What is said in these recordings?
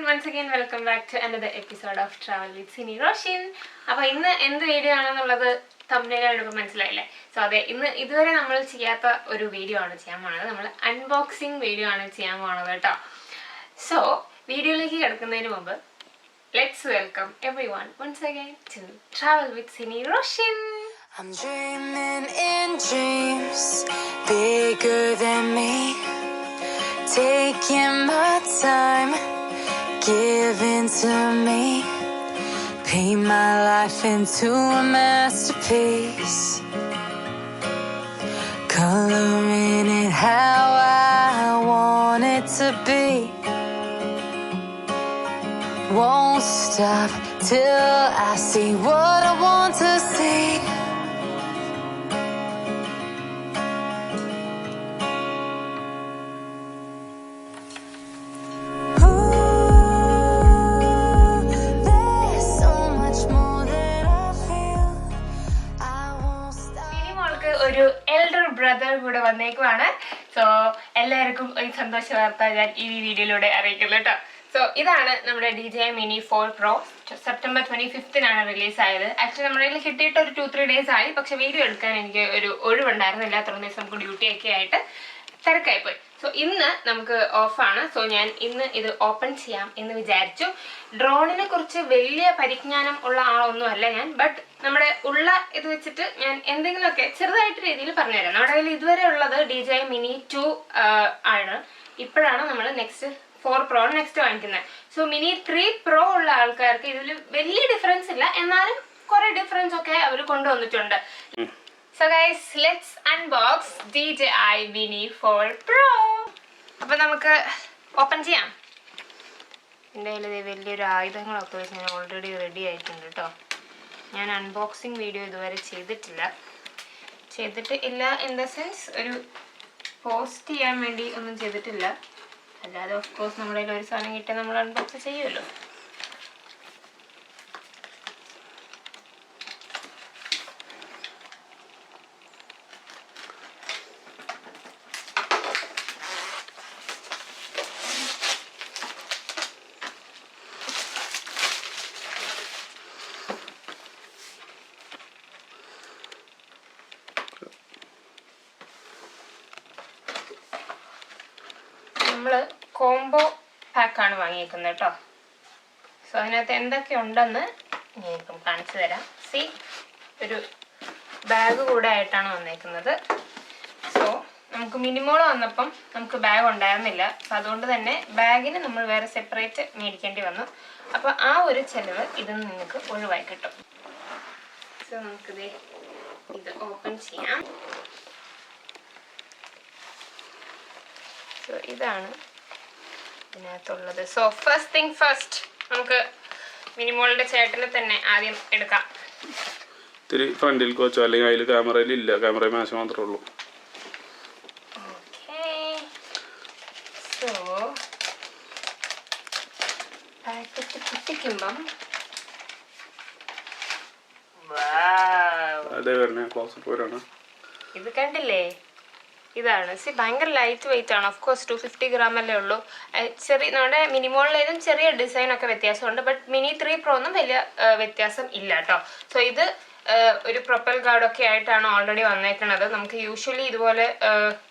once again welcome back to another episode of Travel with Sini Roshin. അപ്പോൾ ഇന്ന് എന്ത് video ആണെന്നുള്ളത് thumbnail ആയിട്ട് മനസ്സിലായില്ലേ. സോ അതെ, ഇന്ന് ഇതുവരെ നമ്മൾ ചെയ്യാത്ത ഒരു വീഡിയോ ആണ് ചെയ്യാൻ പോകുന്നത്. നമ്മൾ അൺബോക്സിംഗ് വീഡിയോ ആണ് ചെയ്യാൻ പോകുന്നത് കേട്ടോ. സോ വീഡിയോയിലേക്ക് കിടക്കുന്നതിന് മുമ്പ് let's welcome everyone once again to Travel with Sini Roshin. I'm dreaming in dreams bigger than me, taking my time, giving to me, paint my life into a masterpiece, coloring it how I want it to be. Won't stop till I see what I want to see. ഒരു elder brother കൂടെ വന്നേക്കുവാണ്. So എല്ലാവർക്കും ഒരു സന്തോഷ വാർത്ത ഞാൻ ഈ വീഡിയോയിലൂടെ അറിയിക്കുന്നു കേട്ടോ. സോ ഇതാണ് നമ്മുടെ DJI Mini 4 Pro. സെപ്റ്റംബർ 25-നാണ് റിലീസ് ആയത്. ആക്ച്വലി നമ്മുടെ കയ്യിൽ കിട്ടിയിട്ട് ഒരു 2-3 days ആയി. പക്ഷെ വീഡിയോ എടുക്കാൻ എനിക്ക് ഒരു ഒഴിവുണ്ടായിരുന്നില്ല. അത്രയും ദിവസം നമുക്ക് ഡ്യൂട്ടിയൊക്കെ ആയിട്ട് തിരക്കായിപ്പോയി. സോ ഇന്ന് നമുക്ക് ഓഫാണ്. സോ ഞാൻ ഇന്ന് ഇത് ഓപ്പൺ ചെയ്യാം എന്ന് വിചാരിച്ചു. ഡ്രോണിനെ കുറിച്ച് വലിയ പരിജ്ഞാനം ഉള്ള ആളൊന്നുമല്ല ഞാൻ, ബട്ട് നമ്മുടെ ഉള്ള ഇത് വെച്ചിട്ട് ഞാൻ എന്തെങ്കിലുമൊക്കെ ചെറുതായിട്ട് രീതിയിൽ പറഞ്ഞുതരാം. നമ്മുടെ കയ്യിൽ ഇതുവരെ ഉള്ളത് DJI Mini 2 ആണ്. ഇപ്പോഴാണ് നമ്മൾ നെക്സ്റ്റ് 4 Pro നെക്സ്റ്റ് വാങ്ങിക്കുന്നത്. സോ Mini 3 Pro ഉള്ള ആൾക്കാർക്ക് ഇതിൽ വലിയ ഡിഫറൻസ് ഇല്ല, എന്നാലും കുറെ ഡിഫറൻസ് ഒക്കെ അവർ കൊണ്ടുവന്നിട്ടുണ്ട്. So guys, let's unbox DJI Mini 4 Pro. അപ്പോൾ നമുക്ക് ഓപ്പൺ ചെയ്യാം. എൻ്റെ കയ്യിൽ വലിയൊരു ആയുധങ്ങളൊക്കെ വെച്ച് ഞാൻ ഓൾറെഡി റെഡി ആയിട്ടുണ്ട് കേട്ടോ. ഞാൻ അൺബോക്സിങ് വീഡിയോ ഇതുവരെ ചെയ്തിട്ടില്ല ഇൻ ദ സെൻസ് ഒരു പോസ്റ്റ് ചെയ്യാൻ വേണ്ടി ഒന്നും ചെയ്തിട്ടില്ല. അല്ലാതെ ഓഫ് കോഴ്സ് നമ്മുടെ കയ്യിൽ ഒരു സാധനം കിട്ടിയാൽ നമ്മൾ അൺബോക്സ് ചെയ്യുമല്ലോ. നമ്മൾ കോംബോ പാക്കാണ് വാങ്ങിയേക്കുന്നത് കേട്ടോ. സോ അതിനകത്ത് എന്തൊക്കെ ഉണ്ടെന്ന് ഞാൻ കാണിച്ചു തരാം. സി, ഒരു ബാഗ് കൂടെ ആയിട്ടാണ് വന്നേക്കുന്നത്. സോ നമുക്ക് മിനിമോൾ വന്നപ്പം നമുക്ക് ബാഗ് ഉണ്ടായിരുന്നില്ല. അപ്പം അതുകൊണ്ട് തന്നെ ബാഗിന് നമ്മൾ വേറെ സെപ്പറേറ്റ് മേടിക്കേണ്ടി വന്നു. അപ്പോൾ ആ ഒരു ചിലവ് ഇതിൽ നിന്ന് നിങ്ങൾക്ക് ഒഴിവായി കിട്ടും. സോ നമുക്കിത് ഇത് ഓപ്പൺ ചെയ്യാം. സോ ഇതാണ് ഇതിനകത്തുള്ളത്. സോ ഫസ്റ്റ് തിങ് ഫസ്റ്റ്, നമുക്ക് മിനിമോളുടെ ചേട്ടനെ തന്നെ ആദ്യം എടുക്കാം. ഇത്തിരി ഫ്രണ്ടിൽ വെച്ചോ, അല്ലെങ്കിൽ അതിൽ ക്യാമറയിൽ ഇല്ല, ക്യാമറ മാശ മാത്രമേ ഉള്ളൂ. ഓക്കേ, സോ പാക്കറ്റ് പൊട്ടിക്കുമ്പം അതേ വരണേ, ക്ലോസ് പോരാണ്. ഇത് കണ്ടില്ലേ, ഇതാണ്. സി, ഭയങ്കര ലൈറ്റ് വെയിറ്റ് ആണ്. ഓഫ് കോഴ്സ് 250 gram അല്ലേ ഉള്ളൂ. ചെറിയ നമ്മുടെ മിനിമോളിലേതും ചെറിയ ഡിസൈനൊക്കെ വ്യത്യാസമുണ്ട്, ബട്ട് Mini 3 Pro ഒന്നും വലിയ വ്യത്യാസം ഇല്ല കേട്ടോ. സോ ഇത് ഒരു പ്രൊപ്പൽ ഗാർഡൊക്കെ ആയിട്ടാണ് ഓൾറെഡി വന്നേക്കുന്നത്. നമുക്ക് യൂഷ്വലി ഇതുപോലെ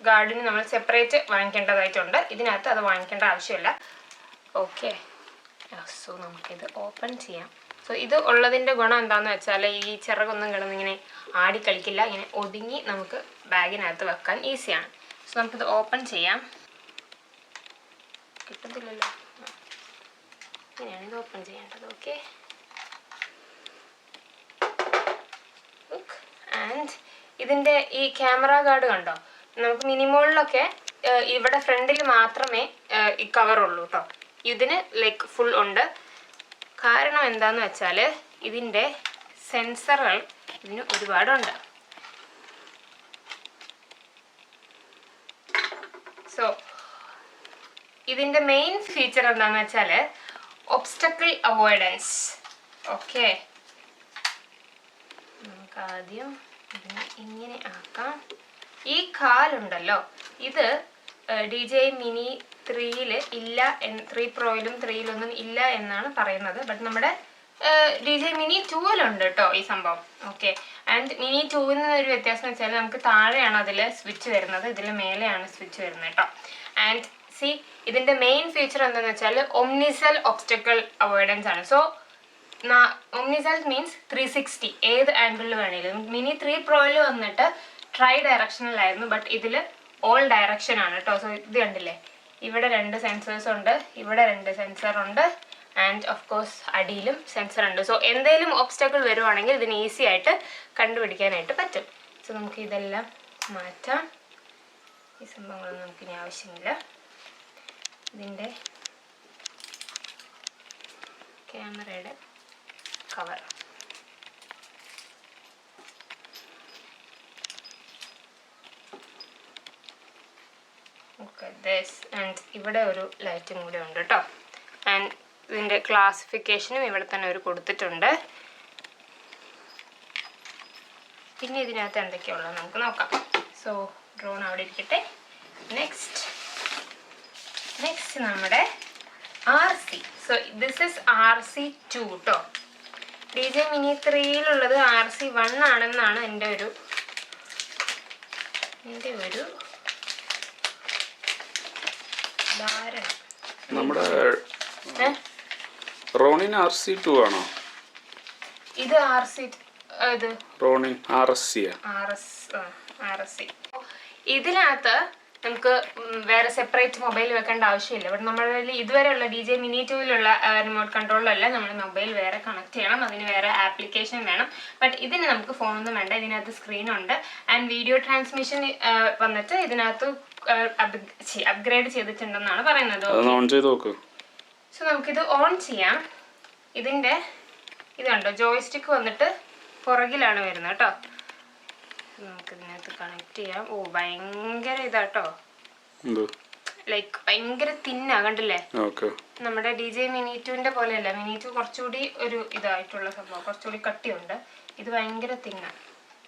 ഗാർഡിന് നമ്മൾ സെപ്പറേറ്റ് വാങ്ങിക്കേണ്ടതായിട്ടുണ്ട്. ഇതിനകത്ത് അത് വാങ്ങിക്കേണ്ട ആവശ്യമില്ല. ഓക്കെ, സോ നമുക്കിത് ഓപ്പൺ ചെയ്യാം. സോ ഇത് ഉള്ളതിൻ്റെ ഗുണം എന്താണെന്ന് വെച്ചാൽ ഈ ചിറകൊന്നും കിടന്നിങ്ങനെ ആടിക്കളിക്കില്ല. ഇങ്ങനെ ഒതുങ്ങി നമുക്ക് ബാഗിനകത്ത് വെക്കാൻ ഈസിയാണ്. സോ നമുക്കിത് ഓപ്പൺ ചെയ്യാം. കിട്ടത്തില്ലല്ലോ, ഇങ്ങനെയാണ് ഇത് ഓപ്പൺ ചെയ്യേണ്ടത്. ഓക്കെ, ആൻഡ് ഇതിൻ്റെ ഈ ക്യാമറ ഗാർഡ് കണ്ടോ, നമുക്ക് മിനിമോളിലൊക്കെ ഇവിടെ ഫ്രണ്ടിൽ മാത്രമേ ഈ കവറുള്ളൂ കേട്ടോ. ഇതിന് ലൈക്ക് ഫുൾ ഉണ്ട്. കാരണം എന്താന്ന് വെച്ചാൽ ഇതിൻ്റെ സെൻസറുകൾ ഇതിന് ഒരുപാടുണ്ട്. സോ ഇതിൻ്റെ മെയിൻ ഫീച്ചർ എന്താണെന്ന് വെച്ചാൽ ഒബ്സ്റ്റക്കിൾ അവോയ്ഡൻസ്. ഓക്കെ, നമുക്ക് ആദ്യം ഇതിനെ ഇങ്ങനെ ആക്കാം. ഈ കാലുണ്ടല്ലോ, ഇത് DJI Mini 3-ൽ ഇല്ല, 3 പ്രോയിലും 3-ലൊന്നും ഇല്ല എന്നാണ് പറയുന്നത്. ബട്ട് നമ്മുടെ DJI Mini 2-ലുണ്ട് കേട്ടോ ഈ സംഭവം. ഓക്കെ, ആൻഡ് Mini 2-ൽ നിന്നൊരു വ്യത്യാസം എന്ന് വെച്ചാൽ നമുക്ക് താഴെയാണ് അതിൽ സ്വിച്ച് വരുന്നത്, ഇതിൽ മേലെയാണ് സ്വിച്ച് വരുന്നത് കേട്ടോ. ആൻഡ് സി, ഇതിൻ്റെ മെയിൻ ഫീച്ചർ എന്താണെന്ന് വെച്ചാൽ ഒംനിസെൽ ഒബ്സ്റ്റക്കിൾ അവോയ്ഡൻസ് ആണ്. സോ ഒംനിസെൽ മീൻസ് 360, ഏത് ആംഗിളിൽ വേണമെങ്കിലും. Mini 3 പ്രോയിൽ വന്നിട്ട് ട്രൈ ഡയറക്ഷനിലായിരുന്നു, ബട്ട് ഇതിൽ ഓൾ ഡയറക്ഷൻ ആണ് കേട്ടോ. സോ ഇത് കണ്ടില്ലേ, ഇവിടെ 2 സെൻസേഴ്സ് ഉണ്ട്, ഇവിടെ 2 സെൻസർ ഉണ്ട്, ആൻഡ് ഓഫ് കോഴ്സ് അടിയിലും സെൻസർ ഉണ്ട്. സോ എന്തെങ്കിലും ഒബ്സ്റ്റക്കിൾ വരുവാണെങ്കിൽ ഇതിന് ഈസി ആയിട്ട് കണ്ടുപിടിക്കാനായിട്ട് പറ്റും. സോ നമുക്ക് ഇതെല്ലാം മാറ്റാം. ഈ സംഭവങ്ങളൊന്നും നമുക്കിനി ആവശ്യമില്ല. ഇതിൻ്റെ ക്യാമറയുടെ കവർ ആൻഡ് ഇവിടെ ഒരു ലൈറ്റും കൂടി ഉണ്ട് കേട്ടോ. ആൻഡ് ഇതിൻ്റെ ക്ലാസിഫിക്കേഷനും ഇവിടെ തന്നെ ഒരു കൊടുത്തിട്ടുണ്ട്. പിന്നെ ഇതിനകത്ത് എന്തൊക്കെയുള്ളത് നമുക്ക് നോക്കാം. സോ ഡ്രോൺ അവിടെ ഇരിക്കട്ടെ. നെക്സ്റ്റ് നമ്മുടെ RC. So this is RC2 കേട്ടോ. DJI Mini 3-ലുള്ളത് RC1 ആണെന്നാണ് എൻ്റെ ഒരു ധാരണ. നമ്മുടെ റോണിൻ RC2 ആണോ? ഇത് ഇത് റോണിൻ RSC. ഇതിനകത്ത് നമുക്ക് വേറെ സെപ്പറേറ്റ് മൊബൈൽ വെക്കേണ്ട ആവശ്യമില്ല. ഇവിടെ നമ്മുടെ ഇതുവരെയുള്ള DJI Mini 2-ലുള്ള റിമോട്ട് കൺട്രോളിലല്ല നമ്മൾ മൊബൈൽ വേറെ കണക്ട് ചെയ്യണം, അതിന് വേറെ ആപ്ലിക്കേഷൻ വേണം. ബട്ട് ഇതിന് നമുക്ക് ഫോണൊന്നും വേണ്ട. ഇതിനകത്ത് സ്ക്രീനുണ്ട് ആൻഡ് വീഡിയോ ട്രാൻസ്മിഷൻ വന്നിട്ട് ഇതിനകത്ത് അപ്ഗ്രേഡ് ചെയ്തിട്ടുണ്ടെന്നാണ് പറയുന്നത്. സോ നമുക്കിത് ഓൺ ചെയ്യാം. ഇതിൻ്റെ ഇത് കണ്ടോ, ജോയ്സ്റ്റിക്ക് വന്നിട്ട് പുറകിലാണ് വരുന്നത് കേട്ടോ. നമുക്ക് ഇതിനകത്ത് കണക്ട് ചെയ്യാം. ഓ ഭയങ്കര ഇതാട്ടോ, ലൈക്ക് ഭയങ്കര തിന്നാ കണ്ടില്ലേ. നമ്മുടെ DJI Mini 2-ന്റെ പോലെയല്ല. Mini 2 കുറച്ചുകൂടി ഒരു ഇതായിട്ടുള്ള സംഭവം, കുറച്ചുകൂടി കട്ടിയുണ്ട്. ഇത് ഭയങ്കര തിന്നാ.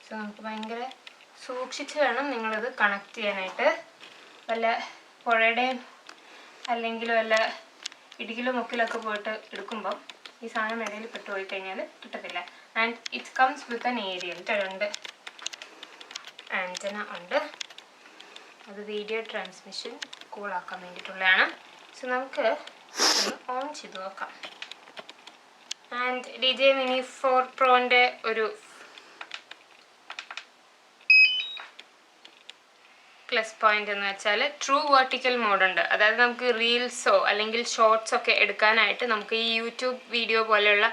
സോ നമുക്ക് ഭയങ്കര സൂക്ഷിച്ച് വേണം നിങ്ങളിത് കണക്ട് ചെയ്യാനായിട്ട്. വല്ല പുഴയുടെയും അല്ലെങ്കിൽ വല്ല ഇടുക്കിലും മുക്കിലൊക്കെ പോയിട്ട് എടുക്കുമ്പം ഈ സാധനം ഇടയിൽ പെട്ടുപോയി കഴിഞ്ഞാൽ കിട്ടത്തില്ല. And it comes with an aerial 2 antenna ഉണ്ട്. അത് വീഡിയോ ട്രാൻസ്മിഷൻ കൂളാക്കാൻ വേണ്ടിയിട്ടുള്ളതാണ്. സോ നമുക്ക് ഓൺ ചെയ്ത് നോക്കാം. ആൻഡ് DJI Mini 4 Proൻ്റെ ഒരു പ്ലസ് പോയിന്റ് എന്ന് വെച്ചാൽ ട്രൂ വെർട്ടിക്കൽ മോഡ് ഉണ്ട്. അതായത് നമുക്ക് റീൽസോ അല്ലെങ്കിൽ ഷോർട്സ് ഒക്കെ എടുക്കാനായിട്ട് നമുക്ക് ഈ യൂട്യൂബ് വീഡിയോ പോലെയുള്ള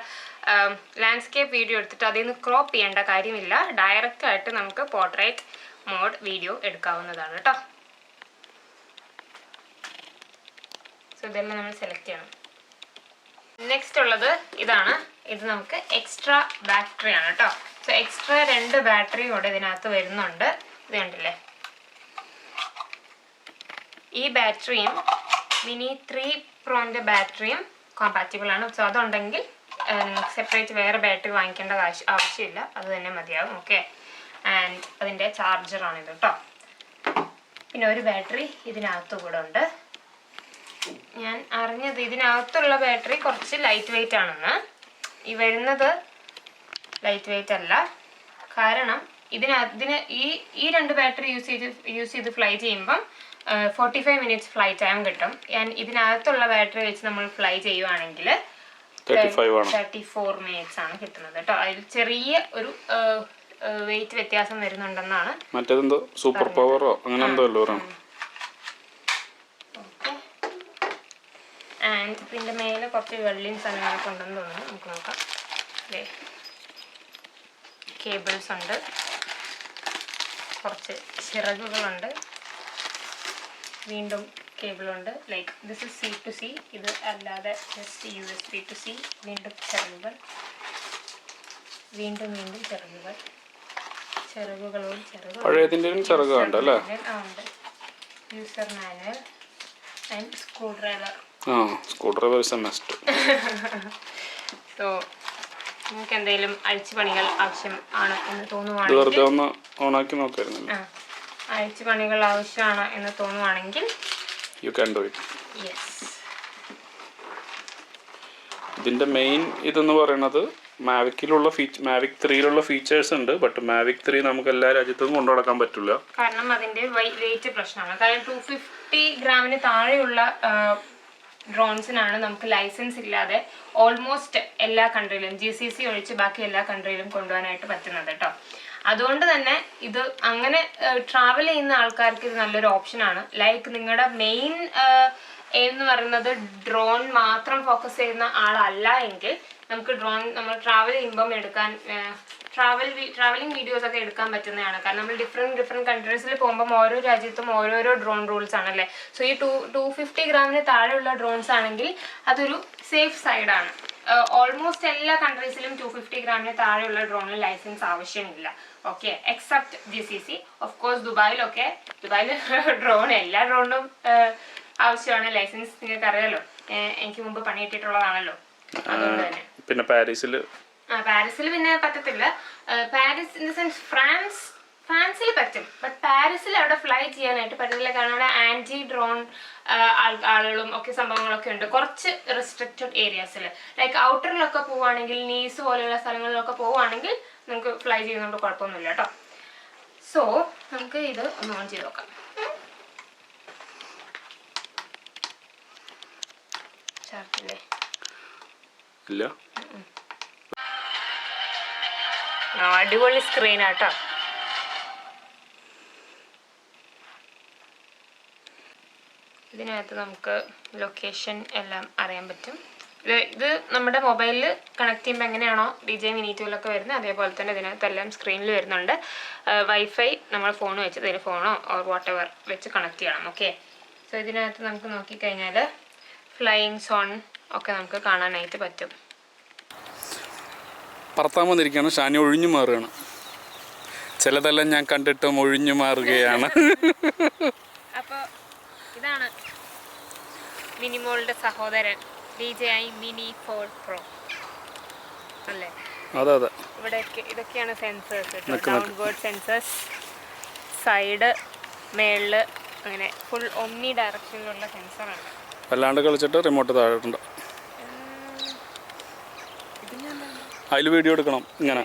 ലാൻഡ്സ്കേപ്പ് വീഡിയോ എടുത്തിട്ട് അതിൽ നിന്ന് ക്രോപ്പ് ചെയ്യേണ്ട കാര്യമില്ല. ഡയറക്റ്റ് ആയിട്ട് നമുക്ക് പോർട്രേറ്റ് മോഡ് വീഡിയോ എടുക്കാവുന്നതാണ് കേട്ടോ. സോ ഇതെല്ലാം നമ്മൾ സെലക്ട് ചെയ്യണം. നെക്സ്റ്റ് ഉള്ളത് ഇതാണ്. ഇത് നമുക്ക് എക്സ്ട്രാ ബാറ്ററി ആണ് കേട്ടോ. സോ എക്സ്ട്രാ 2 ബാറ്ററി കൂടെ ഇതിനകത്ത് വരുന്നുണ്ട്. ഇത് കണ്ടില്ലേ, ഈ ബാറ്ററിയും Mini 3 Proൻ്റെ ബാറ്ററിയും കോമ്പാറ്റിബിൾ ആണ്. സോ അതുണ്ടെങ്കിൽ സെപ്പറേറ്റ് വേറെ ബാറ്ററി വാങ്ങിക്കേണ്ട ആവശ്യമില്ല, അത് തന്നെ മതിയാവും. ഓക്കെ, ആൻഡ് അതിൻ്റെ ചാർജറാണിത് കേട്ടോ. പിന്നെ ഒരു ബാറ്ററി ഇതിനകത്ത് കൂടെ ഉണ്ട്. ഞാൻ അറിഞ്ഞത് ഇതിനകത്തുള്ള ബാറ്ററി കുറച്ച് ലൈറ്റ് വെയിറ്റ് ആണെന്ന്. ഈ വരുന്നത് ലൈറ്റ് വെയിറ്റ് അല്ല, കാരണം ഇതിന് ഈ 2 ബാറ്ററി യൂസ് ചെയ്ത് ഫ്ലൈ ചെയ്യുമ്പം 45 മിനിറ്റ്സ് ഫ്ലൈ ടൈം കിട്ടും. ആൻഡ് ഇതിനകത്തുള്ള ബാറ്ററി വെച്ച് നമ്മൾ ഫ്ലൈ ചെയ്യുവാണെങ്കിൽ 34 മിനിറ്റ്സ് ആണ് കിട്ടുന്നത് കേട്ടോ. അതിൽ ചെറിയ ഒരു വെയിറ്റ് വ്യത്യാസം വരുന്നുണ്ടെന്നാണ്. മറ്റേതെന്തോ സൂപ്പർ പവറോ അങ്ങനെ എന്തോ അല്ലോ. ആൻഡ് ഇതിൻ്റെ മേലെ കുറച്ച് വെള്ളിയും സാധനങ്ങളൊക്കെ ഉണ്ടെന്ന് തോന്നുന്നു. നമുക്ക് നോക്കാം. അല്ലേ, കേബിൾസ് ഉണ്ട്, കുറച്ച് ചിറകുകളുണ്ട്, വീണ്ടും കേബിളുണ്ട്. Like this is C to C, ഇത് അല്ലാതെ ജസ്റ്റ് USB to C. വീണ്ടും ചിറകുകൾ, വീണ്ടും ചിറകുകൾ, ചിറകുകളോട് ചിറകുകൾ. User manual and screwdriver. So നിങ്ങൾക്ക് എന്തെങ്കിലും അഴിച്ചുപണികൾ ആവശ്യം ആണ് എന്ന് തോന്നുവാണെങ്കിൽ യു ക്യാൻ ഡു ഇറ്റ്. ഇതിൻ്റെ മെയിൻ ഇതെന്ന് പറയുന്നത് മാവിക് 3 ഫീച്ചേഴ്സ് ഉണ്ട്. ബട്ട് മാവിക് 3 നമുക്ക് എല്ലാ രാജ്യത്തും കൊണ്ടു നടക്കാൻ പറ്റില്ല, കാരണം അതിന്റെ വെയിറ്റ് പ്രശ്നമാണ്. കാരണം 250 ഗ്രാമിന് താഴെയുള്ള ഡ്രോൺസിനാണ് നമുക്ക് ലൈസൻസ് ഇല്ലാതെ ഓൾമോസ്റ്റ് എല്ലാ കൺട്രിയിലും GCC ഒഴിച്ച് ബാക്കി എല്ലാ കൺട്രിയിലും കൊണ്ടുപോകാനായിട്ട് പറ്റുന്നത് കേട്ടോ. അതുകൊണ്ട് തന്നെ ഇത് അങ്ങനെ ട്രാവൽ ചെയ്യുന്ന ആൾക്കാർക്ക് ഇത് നല്ലൊരു ഓപ്ഷനാണ്. ലൈക്ക് നിങ്ങളുടെ മെയിൻ എന്ന് പറയുന്നത് ഡ്രോൺ മാത്രം ഫോക്കസ് ചെയ്യുന്ന ആളല്ല എങ്കിൽ നമുക്ക് ഡ്രോൺ നമ്മൾ ട്രാവൽ ചെയ്യുമ്പം എടുക്കാൻ ട്രാവലിംഗ് വീഡിയോസ് ഒക്കെ എടുക്കാൻ പറ്റുന്നതാണ്. കാരണം നമ്മൾ ഡിഫറെൻറ്റ് കൺട്രീസിൽ പോകുമ്പം ഓരോ രാജ്യത്തും ഓരോരോ ഡ്രോൺ റൂൾസ് ആണല്ലേ. സോ ഈ 250 ഗ്രാമിന് താഴെയുള്ള ഡ്രോൺസ് ആണെങ്കിൽ അതൊരു സേഫ് സൈഡാണ്. ഓൾമോസ്റ്റ് എല്ലാ കൺട്രീസിലും 250 ഗ്രാമിന് താഴെയുള്ള ഡ്രോണിന് ലൈസൻസ് ആവശ്യമില്ല. Okay, except GCC. Of course ദുബായിൽ ഡ്രോൺ എല്ലാ ഡ്രോണിനും ആവശ്യമാണ് ലൈസൻസ്. നിങ്ങൾക്ക് അറിയാലോ, എനിക്ക് മുമ്പ് പണി കിട്ടിയിട്ടുള്ളതാണല്ലോ. അതുകൊണ്ട് തന്നെ പിന്നെ പാരീസിൽ പിന്നെ പറ്റത്തില്ല. പാരീസ് ഇൻ ദ സെൻസ് ഫ്രാൻസിൽ പറ്റും, ബട്ട് പാരീസിൽ അവിടെ ഫ്ലൈ ചെയ്യാനായിട്ട് പറ്റത്തില്ല. കാരണം അവിടെ ആന്റി ഡ്രോൺ ആളുകളും ഒക്കെ സംഭവങ്ങളൊക്കെ ഉണ്ട് കുറച്ച് റെസ്ട്രിക്റ്റഡ് ഏരിയാസിൽ. ലൈക്ക് ഔട്ടറിലൊക്കെ പോവുകയാണെങ്കിൽ, നീസ് പോലെയുള്ള സ്ഥലങ്ങളിലൊക്കെ പോവുകയാണെങ്കിൽ നമുക്ക് ഫ്ലൈ ചെയ്യുന്നതുകൊണ്ട് കുഴപ്പമൊന്നുമില്ല കേട്ടോ. സോ നമുക്ക് ഇത് ഒന്ന് ഓൺ ചെയ്ത് നോക്കാം. ചാർജില്ലേ? ഇല്ല. അടിപൊളി സ്ക്രീനാട്ടോ. ഇതിനകത്ത് നമുക്ക് ലൊക്കേഷൻ എല്ലാം അറിയാൻ പറ്റും. ഇത് നമ്മുടെ മൊബൈലിൽ കണക്ട് ചെയ്യുമ്പോൾ എങ്ങനെയാണോ DJI Mini 2 വരുന്നത് അതേപോലെ തന്നെ ഇതിനകത്തെല്ലാം സ്ക്രീനിൽ വരുന്നുണ്ട്. വൈഫൈ നമ്മൾ ഫോൺ വെച്ച് ഇതിന് ഫോണോ ഓർ വാട്ട് എവർ വെച്ച് കണക്ട് ചെയ്യണം. ഓക്കെ, സോ ഇതിനകത്ത് നമുക്ക് നോക്കിക്കഴിഞ്ഞാൽ ഫ്ലൈയിങ് സോൺ ഒക്കെ നമുക്ക് കാണാനായിട്ട് പറ്റും. പറത്താൻ വന്നിരിക്കുകയാണ്, ഷാനി ഒഴിഞ്ഞു മാറുകയാണ്. ചിലതെല്ലാം ഞാൻ കണ്ടിട്ടും ഒഴിഞ്ഞു മാറുകയാണ്. അപ്പോൾ ഇതാണ് മിനിമോളുടെ സഹോദരൻ DJI Mini 4 Pro അല്ലേ? അതെ അതെ. ഇവിടെ ഇതൊക്കെയാണ് സെൻസേഴ്സ്. ഡൗൺവേർഡ് സെൻസേഴ്സ്, സൈഡ്, മേളില്, അങ്ങനെ ഫുൾ ഒമ്നി ഡയറക്ഷനിലുള്ള സെൻസറാണ്. വല്ലാണ്ട് കളിച്ചിട്ട് റിമോട്ട് താഴെട്ടുണ്ട്. അതിൽ വീഡിയോ എടുക്കണം ഇങ്ങനെ.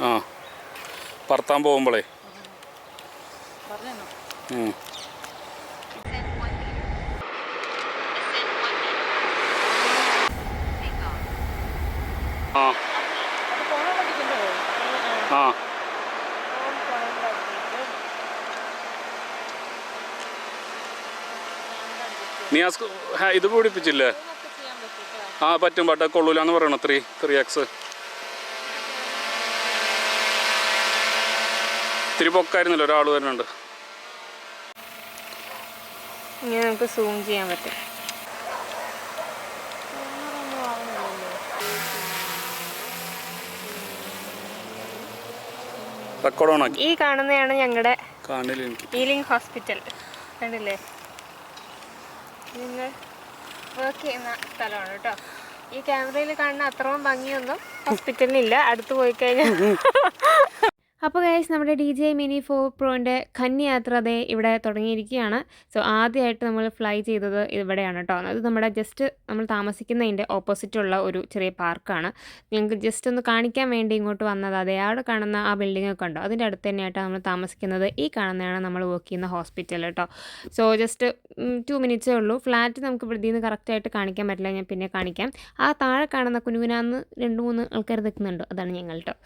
ആ, പറത്താൻ പോകുമ്പോളേ. ആ ആ നീ ഇത് പിടിപ്പിച്ചില്ലേ? ആ പറ്റും, ബട്ട് കൊള്ളൂലെന്ന് പറയണം. 3x ഇത്തിരി പൊക്കായിരുന്നല്ലോ, ഒരാൾ വരുന്നുണ്ട്. ഇങ്ങനെ നമുക്ക് സൂം ചെയ്യാൻ പറ്റും. ഈ കാണുന്നതാണ് ഞങ്ങളുടെ ഹീലിംഗ് ഹോസ്പിറ്റൽ. കണ്ടില്ലേ? നിങ്ങൾ വർക്ക് ചെയ്യുന്ന സ്ഥലമാണ് കേട്ടോ. ഈ ക്യാമറയിൽ കാണുന്ന അത്രയും ഭംഗിയൊന്നും ഹോസ്പിറ്റലിനില്ല, അടുത്ത് പോയി കഴിഞ്ഞാൽ. അപ്പോൾ ഗൈസ്, നമ്മുടെ DJI Mini 4 Proൻ്റെ കന്യാത്ര അതേ ഇവിടെ തുടങ്ങിയിരിക്കുകയാണ്. സോ ആദ്യമായിട്ട് നമ്മൾ ഫ്ലൈ ചെയ്തത് ഇവിടെയാണ് കേട്ടോ. അത് നമ്മുടെ ജസ്റ്റ് നമ്മൾ താമസിക്കുന്നതിൻ്റെ ഓപ്പോസിറ്റുള്ള ഒരു ചെറിയ പാർക്കാണ്. ഞങ്ങൾക്ക് ജസ്റ്റ് ഒന്ന് കാണിക്കാൻ വേണ്ടി ഇങ്ങോട്ട് വന്നത്. അതേ അവിടെ കാണുന്ന ആ ബിൽഡിങ്ങൊക്കെ ഉണ്ടോ, അതിൻ്റെ അടുത്ത് തന്നെയായിട്ടാണ് നമ്മൾ താമസിക്കുന്നത്. ഈ കാണുന്നതാണ് നമ്മൾ വർക്ക് ചെയ്യുന്ന ഹോസ്പിറ്റൽ കേട്ടോ. സോ ജസ്റ്റ് 2 മിനിറ്റ്സേ ഉള്ളൂ. ഫ്ലാറ്റ് നമുക്ക് ഇവിടെ നിന്ന് കറക്റ്റായിട്ട് കാണിക്കാൻ പറ്റില്ല, ഞാൻ പിന്നെ കാണിക്കാം. ആ താഴെ കാണുന്ന കുനുകുനാന്ന് 2-3 ആൾക്കാർ നിൽക്കുന്നുണ്ട്, അതാണ് ഞങ്ങൾ കേട്ടോ.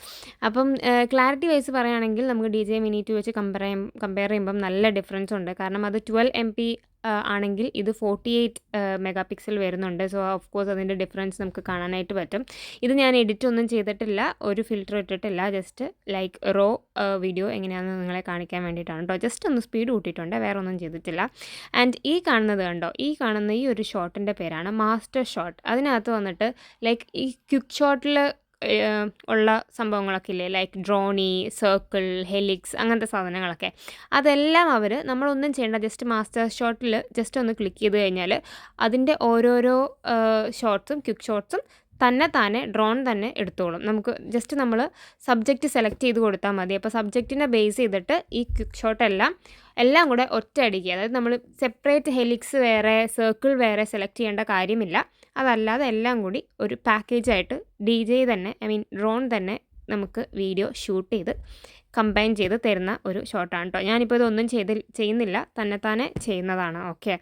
അപ്പം ക്ലാരിറ്റി വൈസ് പറയുകയാണെങ്കിൽ നമുക്ക് DJI Mini 2 വെച്ച് കമ്പയർ ചെയ്യുമ്പം നല്ല ഡിഫറൻസ് ഉണ്ട്. കാരണം അത് 12 MP ആണെങ്കിൽ ഇത് 48 മെഗാ പിക്സൽ വരുന്നുണ്ട്. സോ ഓഫ് കോഴ്സ് അതിൻ്റെ ഡിഫറൻസ് നമുക്ക് കാണാനായിട്ട് പറ്റും. ഇത് ഞാൻ എഡിറ്റ് ഒന്നും ചെയ്തിട്ടില്ല, ഒരു ഫിൽറ്റർ ഇട്ടിട്ടില്ല. ജസ്റ്റ് ലൈക്ക് റോ വീഡിയോ എങ്ങനെയാണെന്ന് നിങ്ങളെ കാണിക്കാൻ വേണ്ടിയിട്ടാണ് കേട്ടോ. ജസ്റ്റ് ഒന്ന് സ്പീഡ് കൂട്ടിയിട്ടുണ്ട്, വേറെ ഒന്നും ചെയ്തിട്ടില്ല. ആൻഡ് ഈ കാണുന്നത് കണ്ടോ, ഈ കാണുന്ന ഈ ഒരു ഷോട്ടിൻ്റെ പേരാണ് മാസ്റ്റർ ഷോട്ട്. അതിനകത്ത് വന്നിട്ട് ലൈക്ക് ഈ ക്വിക്ക് ഷോട്ടിൽ ഉള്ള സംഭവങ്ങളൊക്കെ ഇല്ലേ, ലൈക്ക് ഡ്രോണി, സർക്കിൾ, ഹെലിക്സ്, അങ്ങനത്തെ സാധനങ്ങളൊക്കെ, അതെല്ലാം നമ്മളൊന്നും ചെയ്യേണ്ട, ജസ്റ്റ് മാസ്റ്റർ ഷോട്ടിൽ ജസ്റ്റ് ഒന്ന് ക്ലിക്ക് ചെയ്ത് കഴിഞ്ഞാൽ അതിൻ്റെ ഓരോരോ ഷോട്ട്സും ക്വിക്ക് ഷോട്ട്സും തന്നെ ഡ്രോൺ തന്നെ എടുത്തോളും. നമുക്ക് ജസ്റ്റ് നമ്മൾ സബ്ജക്റ്റ് സെലക്ട് ചെയ്ത് കൊടുത്താൽ മതി. അപ്പോൾ സബ്ജക്റ്റിനെ ബേസ് ചെയ്തിട്ട് ഈ ക്വിക്ക് ഷോട്ട് എല്ലാം കൂടെ ഒറ്റയടിക്ക്, അതായത് നമ്മൾ സെപ്പറേറ്റ് ഹെലിക്സ് വേറെ സർക്കിൾ വേറെ സെലക്ട് ചെയ്യേണ്ട കാര്യമില്ല. അതല്ലാതെ എല്ലാം കൂടി ഒരു പാക്കേജായിട്ട് DJI തന്നെ, ഡ്രോൺ തന്നെ നമുക്ക് വീഡിയോ ഷൂട്ട് ചെയ്ത് കമ്പൈൻ ചെയ്ത് തരുന്ന ഒരു ഷോട്ടാണ് കേട്ടോ. ഞാനിപ്പോൾ ഇതൊന്നും ചെയ്യുന്നില്ല, തന്നെ ചെയ്യുന്നതാണ്. ഓക്കെ,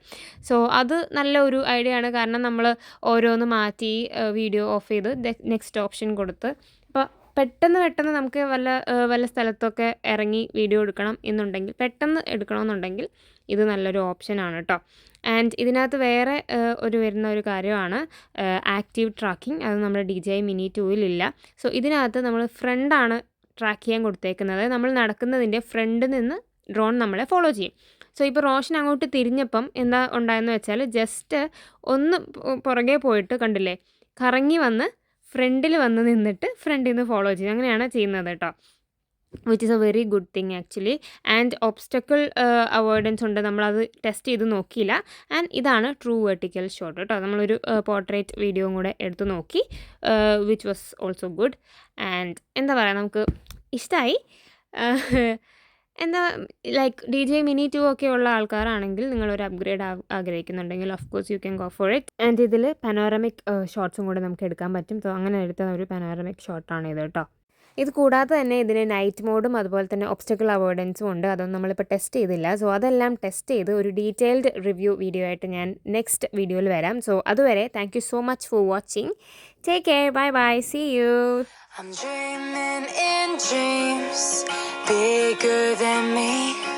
സോ അത് നല്ല ഒരു ഐഡിയ ആണ്. കാരണം നമ്മൾ ഓരോന്ന് മാറ്റി വീഡിയോ ഓഫ് ചെയ്ത് നെക്സ്റ്റ് ഓപ്ഷൻ കൊടുത്ത്, അപ്പോൾ പെട്ടെന്ന് നമുക്ക് വല്ല സ്ഥലത്തൊക്കെ ഇറങ്ങി വീഡിയോ എടുക്കണം എന്നുണ്ടെങ്കിൽ, പെട്ടെന്ന് എടുക്കണമെന്നുണ്ടെങ്കിൽ ഇത് നല്ലൊരു ഓപ്ഷനാണ് കേട്ടോ. ആൻഡ് ഇതിനകത്ത് വേറെ വരുന്ന ഒരു കാര്യമാണ് ആക്റ്റീവ് ട്രാക്കിംഗ്. അത് നമ്മുടെ DJI Mini 2-ലില്ല. സോ ഇതിനകത്ത് നമ്മൾ ഫ്രണ്ടാണ് ട്രാക്ക് ചെയ്യാൻ കൊടുത്തേക്കുന്നത്. നമ്മൾ നടക്കുന്നതിൻ്റെ ഫ്രണ്ടിൽ നിന്ന് ഡ്രോൺ നമ്മളെ ഫോളോ ചെയ്യും. സോ ഇപ്പോൾ റോഷൻ അങ്ങോട്ട് തിരിഞ്ഞപ്പം എന്താ ഉണ്ടായെന്ന് വെച്ചാൽ, ജസ്റ്റ് ഒന്ന് പുറകെ പോയിട്ട് കണ്ടില്ലേ, കറങ്ങി വന്ന് ഫ്രണ്ടിൽ വന്ന് നിന്നിട്ട് ഫ്രണ്ടിൽ നിന്ന് ഫോളോ ചെയ്യും. അങ്ങനെയാണ് ചെയ്യുന്നത് കേട്ടോ, which is A very good thing actually. And obstacle avoidance ഉണ്ട്, നമ്മളത് ടെസ്റ്റ് ചെയ്ത് നോക്കിയില്ല. ആൻഡ് ഇതാണ് ട്രൂ വെർട്ടിക്കൽ ഷോട്ട് കേട്ടോ. നമ്മളൊരു പോർട്രേറ്റ് വീഡിയോയും കൂടെ എടുത്ത് നോക്കി, which was also good. And എന്താ പറയുക, നമുക്ക് ഇഷ്ടമായി. എന്താ ലൈക്ക് DJI Mini 2 ഒക്കെ ഉള്ള ആൾക്കാരാണെങ്കിൽ, നിങ്ങളൊരു അപ്ഗ്രേഡ് ആഗ്രഹിക്കുന്നുണ്ടെങ്കിൽ of course you can go for it. And ഇതിൽ പനോറമിക് ഷോട്ട്സും കൂടെ നമുക്ക് എടുക്കാൻ പറ്റും. സോ അങ്ങനെ എടുത്ത ഒരു പനോറമിക് ഷോട്ടാണ് ഇത് കേട്ടോ. ഇത് കൂടാതെ തന്നെ ഇതിന് നൈറ്റ് മോഡും അതുപോലെ തന്നെ ഒബ്സ്റ്റക്കിൾ അവോയ്ഡൻസും ഉണ്ട്. അതൊന്നും നമ്മളിപ്പോൾ ടെസ്റ്റ് ചെയ്തില്ല. സോ അതെല്ലാം ടെസ്റ്റ് ചെയ്ത് ഒരു ഡീറ്റെയിൽഡ് റിവ്യൂ വീഡിയോ ആയിട്ട് ഞാൻ നെക്സ്റ്റ് വീഡിയോയിൽ വരാം. സോ അതുവരെ thank you so much for watching. Take care, bye bye, see you. I'm dreaming in dreams bigger than me.